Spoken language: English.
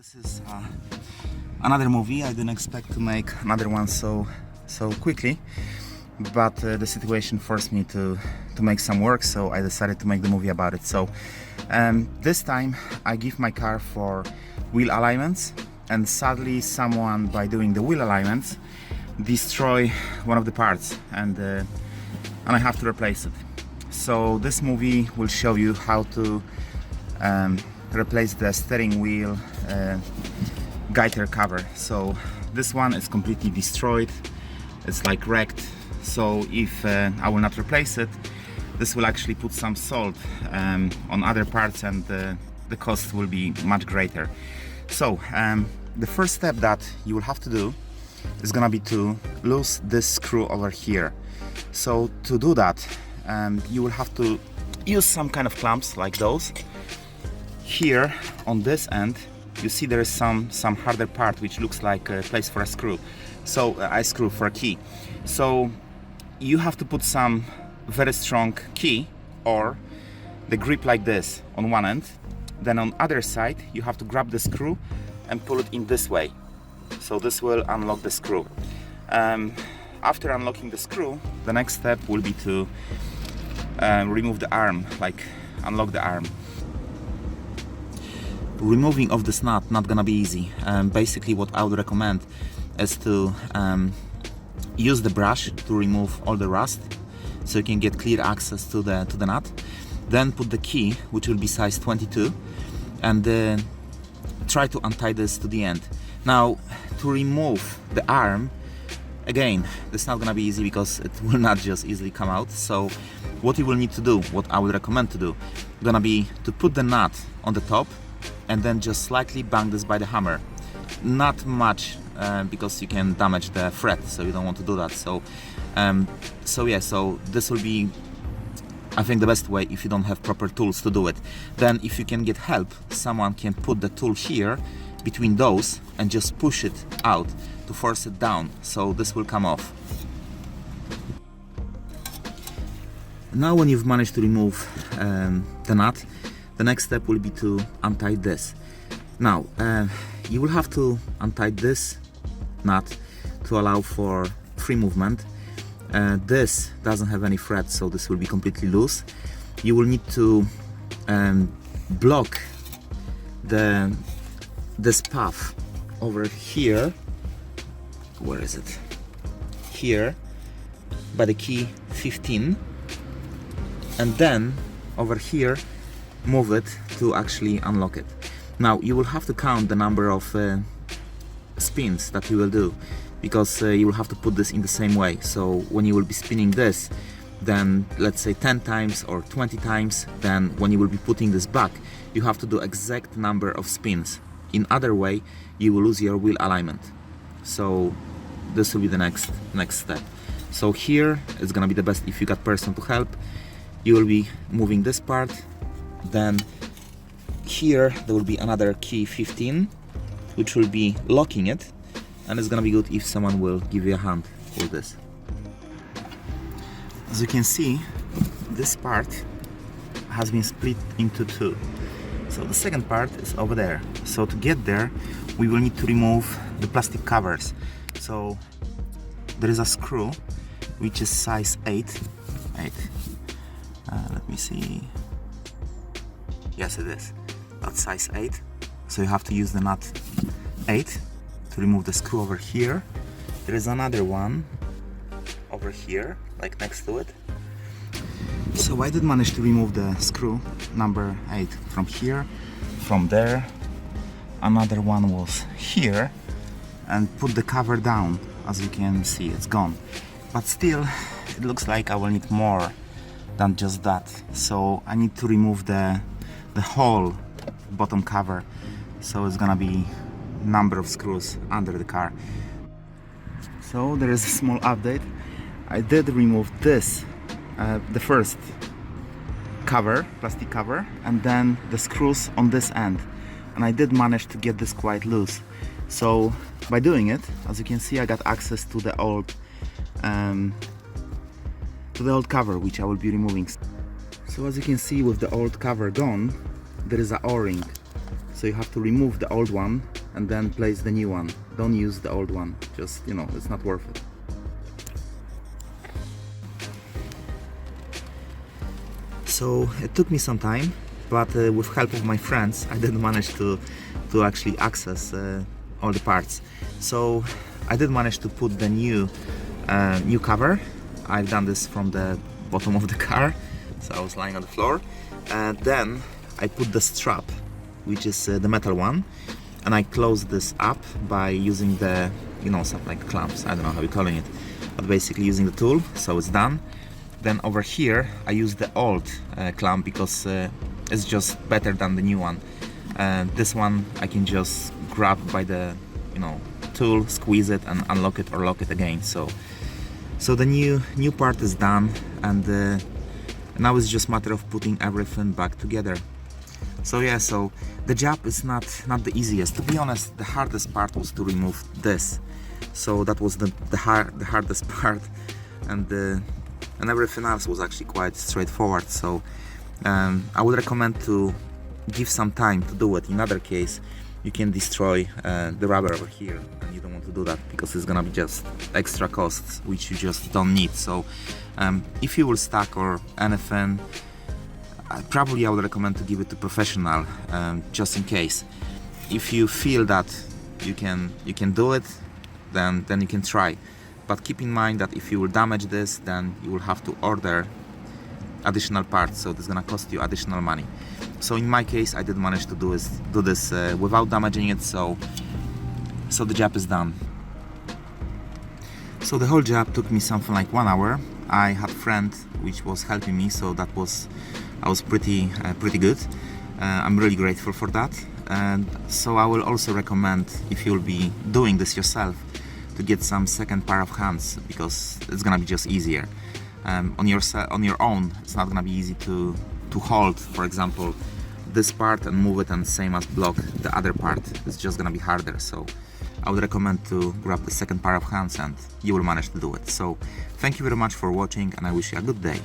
This is another movie. I didn't expect to make another one so quickly, but the situation forced me to make some work, so I decided to make the movie about it. So this time I give my car for wheel alignments, and sadly someone, by doing the wheel alignments, destroy one of the parts, and I have to replace it. So this movie will show you how to replace the steering wheel Gaiter cover. So this one is completely destroyed, it's like wrecked. So if I will not replace it, this will actually put some salt on other parts, and the cost will be much greater. So the first step that you will have to do is gonna be to loose this screw over here. So to do that, you will have to use some kind of clamps like those. Here on this end you see there is some harder part which looks like a place for a screw, so a screw for a key. So you have to put some very strong key or the grip like this on one end, then on other side you have to grab the screw and pull it in this way, so this will unlock the screw. After unlocking the screw, the next step will be to remove the arm, like unlock the arm. Removing of this nut not gonna be easy. Basically what I would recommend is to use the brush to remove all the rust, so you can get clear access to the nut. Then put the key, which will be size 22, and try to untie this to the end. Now to remove the arm, again, this is not gonna be easy because it will not just easily come out. So what you will need to do, what I would recommend to do, gonna be to put the nut on the top and then just slightly bang this by the hammer. Not much, because you can damage the thread, so you don't want to do that. So this will be, I think, the best way if you don't have proper tools to do it. Then if you can get help, someone can put the tool here between those and just push it out to force it down, so this will come off. Now when you've managed to remove the nut, the next step will be to untie this. Now you will have to untie this nut to allow for free movement. This doesn't have any thread, so this will be completely loose. You will need to block this path over here. Where is it? Here, by the key 15, and then over here move it to actually unlock it. Now you will have to count the number of spins that you will do, because you will have to put this in the same way. So when you will be spinning this, then let's say 10 times or 20 times, then when you will be putting this back, you have to do exact number of spins. In other way you will lose your wheel alignment. So this will be the next step. So here it's gonna be the best if you got person to help. You will be moving this part, then here there will be another key 15 which will be locking it, and it's gonna be good if someone will give you a hand with this. As you can see, this part has been split into two, so the second part is over there. So to get there we will need to remove the plastic covers. So there is a screw which is size 8. Let me see. Yes, it is. That's size 8. So you have to use the nut 8 to remove the screw over here. There is another one over here, like next to it. So I did manage to remove the screw number 8 from here, from there. Another one was here, and put the cover down. As you can see, it's gone. But still, it looks like I will need more than just that. So I need to remove the whole bottom cover. So it's gonna be number of screws under the car. So there is a small update. I did remove this, the first cover, plastic cover, and then the screws on this end, and I did manage to get this quite loose. So by doing it, as you can see, I got access to the old cover, which I will be removing. So as you can see, with the old cover gone, there is a O-ring. So you have to remove the old one and then place the new one. Don't use the old one, just, you know, it's not worth it. So it took me some time, but with help of my friends I did manage to actually access all the parts. So I did manage to put the new cover. I've done this from the bottom of the car, so I was lying on the floor. Then I put the strap, which is the metal one, and I closed this up by using the, you know, something like clamps, I don't know how you're calling it, but basically using the tool, so it's done. Then over here I use the old clamp because it's just better than the new one. This one I can just grab by the, you know, tool, squeeze it and unlock it or lock it again. So the new part is done, and now it's just matter of putting everything back together. So yeah, so the job is not the easiest. To be honest, the hardest part was to remove this. So that was the hardest part, and everything else was actually quite straightforward. So I would recommend to give some time to do it. In other case, you can destroy the rubber over here, and you don't want to do that because it's gonna be just extra costs which you just don't need. So if you will stack or anything, probably I would recommend to give it to professional, just in case. If you feel that you can do it, then you can try. But keep in mind that if you will damage this, then you will have to order additional parts, so it's gonna cost you additional money. So in my case, I did manage to do this without damaging it, so the job is done. So the whole job took me something like 1 hour. I had a friend which was helping me, so I was pretty good. I'm really grateful for that. And so I will also recommend, if you'll be doing this yourself, to get some second pair of hands, because it's gonna be just easier. On your own, it's not gonna be easy to hold, for example, this part and move it, and same as block the other part. It's just gonna be harder. So I would recommend to grab the second pair of hands, and you will manage to do it. So thank you very much for watching, and I wish you a good day.